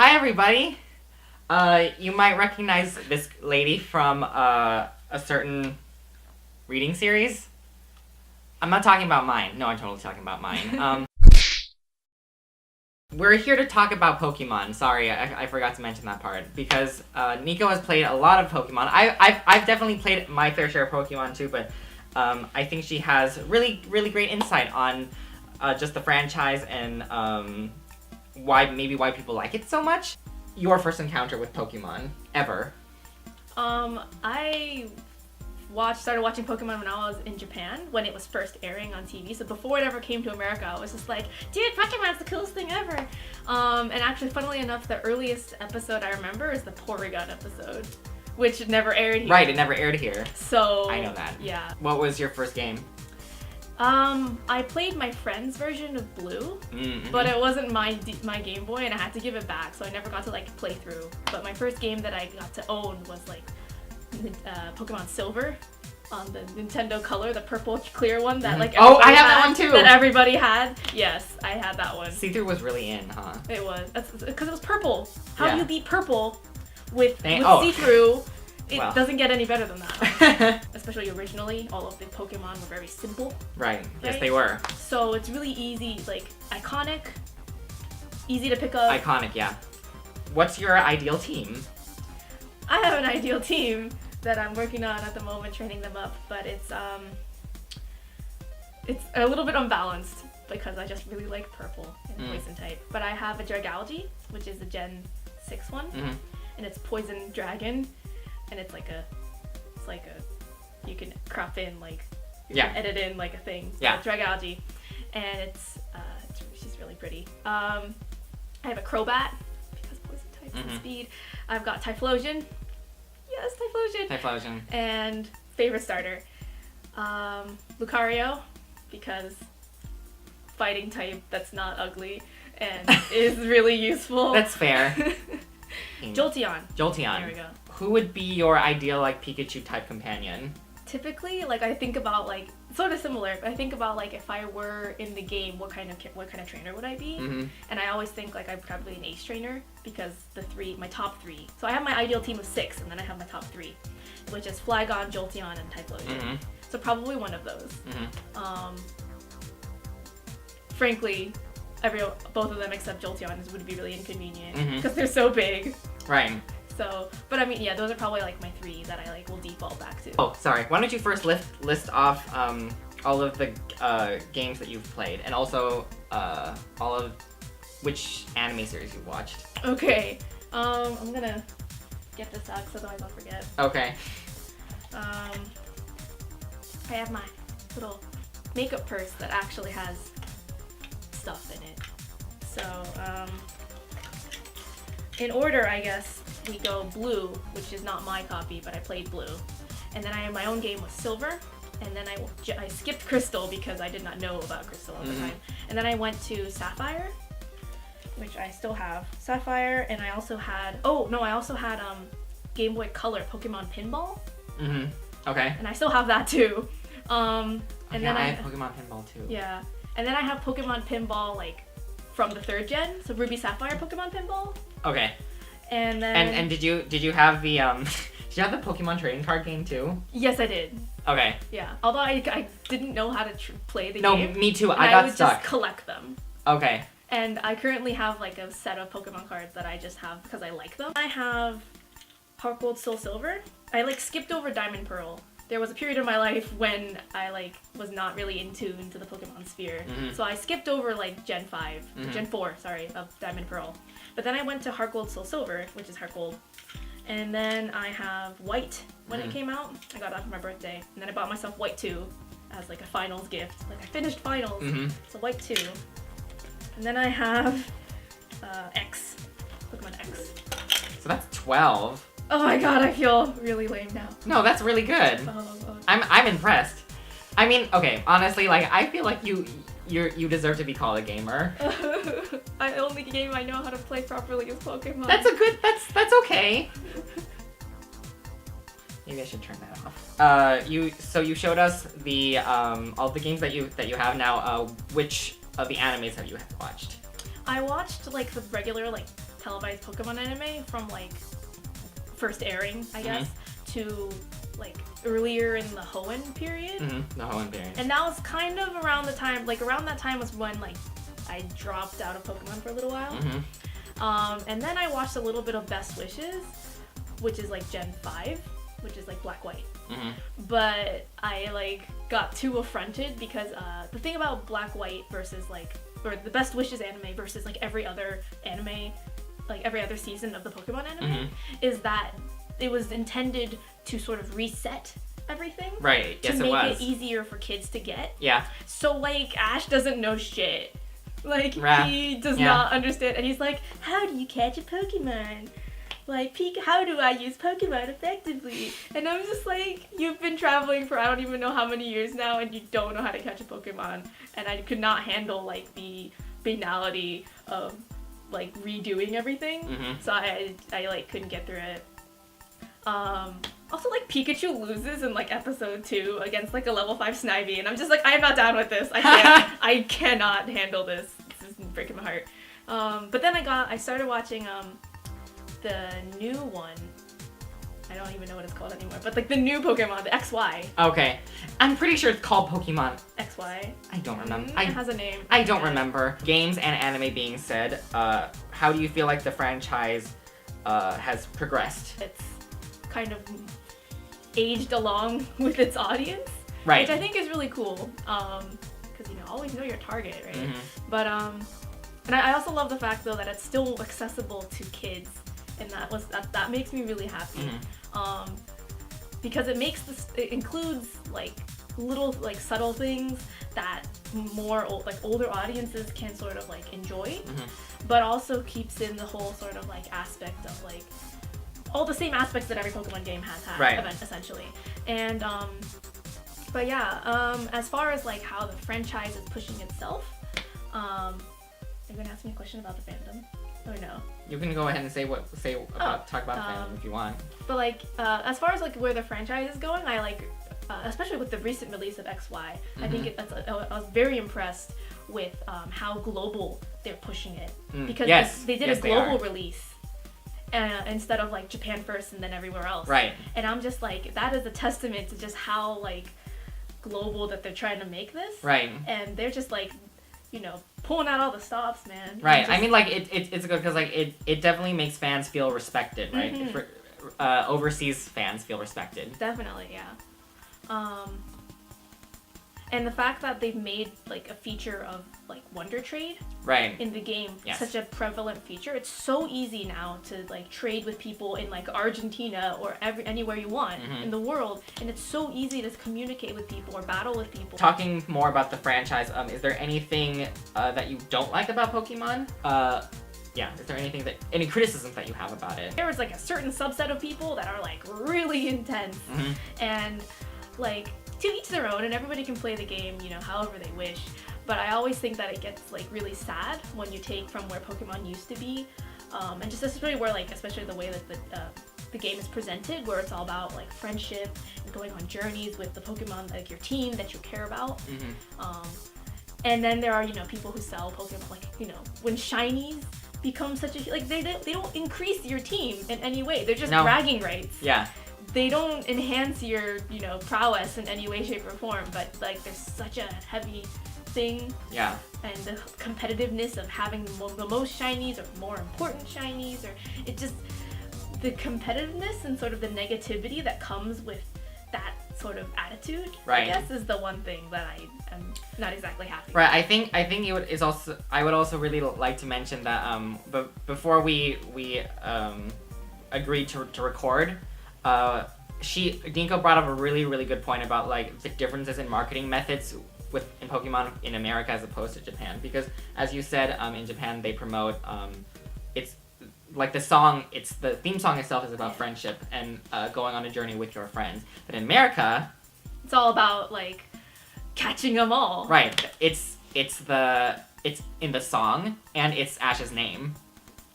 Hi, everybody. You might recognize this lady from a certain reading series. I'm not talking about mine. No, I'm totally talking about mine. We're here to talk about Pokemon. Sorry, I forgot to mention that part. Because Nicco has played a lot of Pokemon. I've definitely played my fair share of Pokemon too, but I think she has really great insight on just the franchise and why people like it so much. Your first encounter with Pokemon ever? I started watching Pokemon when I was in Japan, when it was first airing on TV. So before it ever came to America, I was just like, dude, Pokemon's the coolest thing ever. And actually, funnily enough, the earliest episode I remember is the Porygon episode, which never aired here. Right, it never aired here. So I know that. Yeah. What was your first game? I played my friend's version of Blue, but it wasn't my Game Boy, and I had to give it back, so I never got to play through. But my first game that I got to own was Pokemon Silver on the Nintendo Color, the purple clear one that I have that one too. That everybody had. Yes, I had that one. See-through was really in, huh? It was because it was purple. How do you beat purple with see-through? It doesn't get any better than that. Especially originally, all of the Pokemon were very simple. Right. Yes, they were. So it's really easy, iconic, easy to pick up. Iconic, yeah. What's your ideal team? I have an ideal team that I'm working on at the moment, training them up, but it's a little bit unbalanced because I just really like purple and poison type. But I have a Dragalge, which is a Gen 6 one, and it's Poison Dragon. And it's you can crop in you can edit in a thing. So Dragalge, and she's really pretty. I have a Crobat because poison types and speed. I've got Typhlosion. Yes, Typhlosion. And favorite starter, Lucario, because fighting type that's not ugly and is really useful. That's fair. Jolteon. There we go. Who would be your ideal Pikachu type companion? Typically, I think about sort of similar. But I think about if I were in the game, what kind of trainer would I be? And I always think I'm probably an ace trainer because my top three. So I have my ideal team of 6, and then I have my top 3, which is Flygon, Jolteon, and Typhlosion. So probably one of those. Frankly, both of them except Jolteon would be really inconvenient because they're so big. Right. So, but I mean, yeah, those are probably my 3 that I will default back to. Oh, sorry. Why don't you first list off all of the games that you've played, and also all of which anime series you've watched. Okay. I'm gonna get this out because otherwise I'll forget. Okay. I have my little makeup purse that actually has stuff in it. So, in order, I guess, we go Blue, which is not my copy, but I played Blue. And then I had my own game with Silver, and then I skipped Crystal because I did not know about Crystal at the time. And then I went to Sapphire, which I still have. Sapphire, and I also had Game Boy Color Pokemon Pinball. Okay. And I still have that too. And then I have Pokemon Pinball too. Yeah. And then I have Pokemon Pinball from the 3rd gen, so Ruby Sapphire Pokemon Pinball. Okay. And then and did you have the did you have the Pokemon trading card game too? Yes, I did. Okay. Yeah. Although I didn't know how to play the game. No, me too. I would stuck. just collect them. Okay. And I currently have a set of Pokemon cards that I just have because I like them. I have Heart Gold, Soul Silver. I skipped over Diamond Pearl. There was a period of my life when I was not really in tune to the Pokemon sphere. So I skipped over Gen 5, Gen 4, sorry, of Diamond Pearl. But then I went to Heart Gold, Soul Silver, which is Heart Gold. And then I have White when it came out. I got that for my birthday. And then I bought myself White 2 as a finals gift. I finished finals, so White 2. And then I have X, Pokemon X. So that's 12. Oh my god, I feel really lame now. No, that's really good. I'm impressed. I mean, okay, honestly, I feel like you deserve to be called a gamer. The only game I know how to play properly is Pokemon. That's okay. Maybe I should turn that off. You showed us the all the games that you have now. Which of the animes have you watched? I watched like the regular like televised Pokemon anime from like first airing, I guess, to like earlier in the Hoenn period. The Hoenn period. And that was kind of around the time, like around that time was when like I dropped out of Pokemon for a little while. And then I watched a little bit of Best Wishes, which is like Gen 5, which is like Black White. But I like got too affronted because the thing about Black White versus like, or the Best Wishes anime versus like every other anime, like every other season of the Pokemon anime, is that it was intended to sort of reset everything. Right, yes to it was. make it easier for kids to get. Yeah. So like Ash doesn't know shit. Like he does not understand, and he's like, how do you catch a Pokemon? Like, how do I use Pokemon effectively? And I'm just like, you've been traveling for I don't even know how many years now, and you don't know how to catch a Pokemon. And I could not handle like the banality of like redoing everything. So I like couldn't get through it. Also like Pikachu loses in like episode 2 against like a level 5 Snivy, and I'm just like, I am not down with this. I cannot handle this. This is breaking my heart. But then I started watching the new one. I don't even know what it's called anymore, but like the new Pokemon, the XY. Okay. I'm pretty sure it's called Pokemon XY. I don't remember. It has a name. I don't remember. Games and anime being said, how do you feel like the franchise has progressed? It's kind of aged along with its audience, right? Which I think is really cool. Because always know your target, right? But and I also love the fact though that it's still accessible to kids, and that makes me really happy. Because it includes like little like subtle things that more older audiences can sort of like enjoy, but also keeps in the whole sort of like aspect of like all the same aspects that every Pokemon game has had, right, essentially. And but yeah, as far as like how the franchise is pushing itself, you're gonna ask me a question about the fandom, or no? You can go ahead and talk about fandom if you want. But like, as far as like where the franchise is going, I like, especially with the recent release of XY, I think I was very impressed with how global they're pushing it, because they did a global release. Instead of like Japan first and then everywhere else. Right. And I'm just like, that is a testament to just how like global that they're trying to make this. Right. And they're just like, pulling out all the stops, man. Right. I mean, like it's good because like it definitely makes fans feel respected, right? Overseas fans feel respected. Definitely, yeah. And the fact that they've made like a feature of like Wonder Trade in the game such a prevalent feature. It's so easy now to like trade with people in like Argentina or anywhere you want in the world, and it's so easy to communicate with people or battle with people. Talking more about the franchise, is there anything that you don't like about Pokemon? Is there any criticisms that you have about it? There was like a certain subset of people that are like really intense, and like to each their own, and everybody can play the game, however they wish. But I always think that it gets like really sad when you take from where Pokemon used to be, and just especially the way that the game is presented, where it's all about like friendship and going on journeys with the Pokemon, like your team that you care about. And then there are people who sell Pokemon, like when shinies become such a like they don't increase your team in any way. They're just bragging rights. Yeah. They don't enhance your, prowess in any way, shape, or form, but like there's such a heavy thing. Yeah. And the competitiveness of having the most shinies or more important shinies, or it just, the competitiveness and sort of the negativity that comes with that sort of attitude, I guess, is the one thing that I am not exactly happy with. Right. I think I would also really like to mention that before we agreed to record, Nicco brought up a really, really good point about like the differences in marketing methods in Pokemon in America as opposed to Japan, because as you said, in Japan they promote it's like the theme song itself is about friendship and going on a journey with your friends. But in America, it's all about like catching them all. Right. It's in the song and it's Ash's name.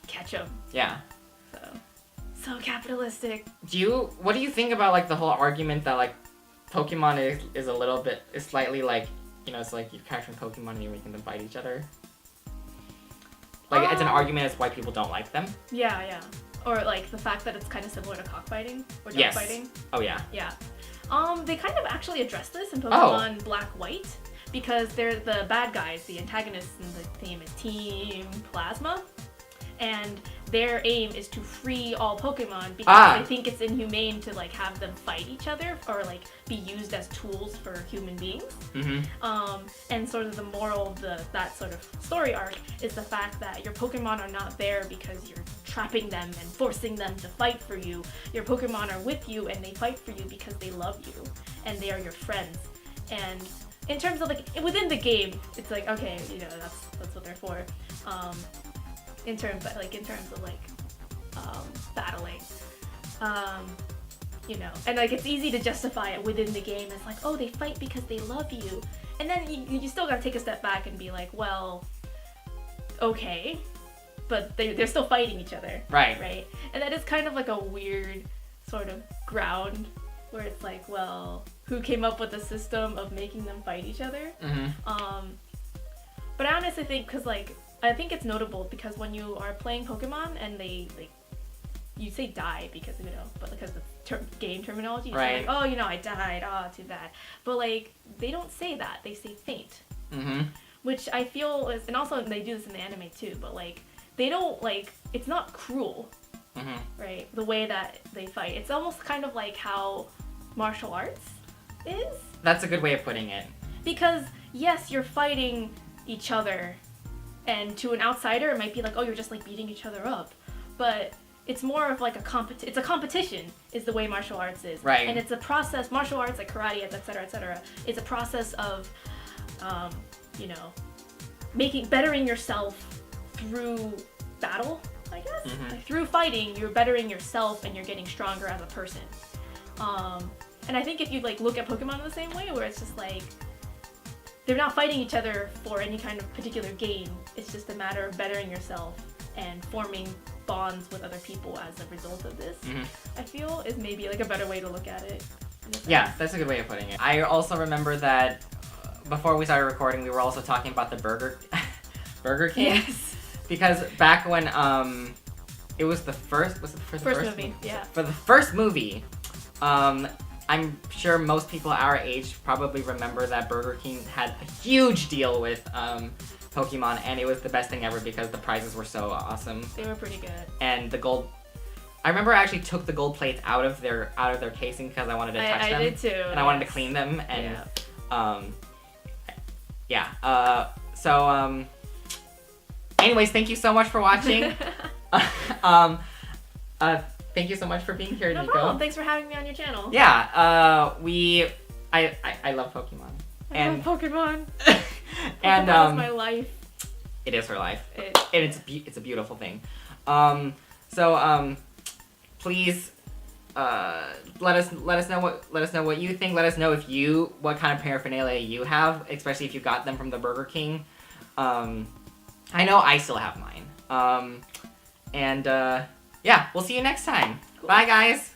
Catch 'em. Yeah. So capitalistic. What do you think about like the whole argument that like Pokemon is slightly like, it's like you're capturing Pokemon and you're making them fight each other? Like, it's an argument as to why people don't like them. Yeah. Or like the fact that it's kind of similar to cockfighting or dogfighting. Oh yeah. Yeah. They kind of actually address this in Pokemon Black White because they're the bad guys. The antagonists in the theme is Team Plasma, and their aim is to free all Pokemon because they think it's inhumane to like have them fight each other or like be used as tools for human beings. And sort of the moral of that sort of story arc is the fact that your Pokemon are not there because you're trapping them and forcing them to fight for you. Your Pokemon are with you and they fight for you because they love you and they are your friends. And in terms of like within the game, it's like okay, you know, that's what they're for. In terms of like battling, you know, and like it's easy to justify it within the game as like, oh, they fight because they love you, and then you still gotta take a step back and be like, well, okay, but they're still fighting each other, right, and that is kind of like a weird sort of ground where it's like, well, who came up with the system of making them fight each other? But I honestly think I think it's notable because when you are playing Pokemon and they like, you say die because you know, but because the game terminology, you say like, oh, you know, I died, too bad. But like they don't say that; they say faint, which I feel is, and also they do this in the anime too. But like they don't like, it's not cruel, right? The way that they fight, it's almost kind of like how martial arts is. That's a good way of putting it. Because yes, you're fighting each other. And to an outsider, it might be like, oh, you're just like beating each other up. But it's more of like it's a competition is the way martial arts is. Right. And it's a process, martial arts like karate, etc., it's a process of, you know, bettering yourself through battle, I guess. Like, through fighting, you're bettering yourself and you're getting stronger as a person. And I think if you like look at Pokemon in the same way, where it's just like, they're not fighting each other for any kind of particular game. It's just a matter of bettering yourself and forming bonds with other people as a result of this. I feel is maybe like a better way to look at it. Yeah, that's a good way of putting it. I also remember that before we started recording, we were also talking about the Burger King. Yes. Because back when it was the first movie. Yeah. For the first movie, I'm sure most people our age probably remember that Burger King had a huge deal with Pokemon, and it was the best thing ever because the prizes were so awesome. They were pretty good. And the gold, I remember I actually took the gold plates out of their casing because I wanted to touch them. I did too. And I wanted to clean them, and anyways, thank you so much for watching. Thank you so much for being here, Nicco. No problem. Thanks for having me on your channel. Yeah, I love Pokemon. I love Pokemon. And Pokemon is my life. It is her life. It's a beautiful thing. Please let us know what you think. Let us know what kind of paraphernalia you have, especially if you got them from the Burger King. I know I still have mine. Yeah, we'll see you next time. Cool. Bye, guys.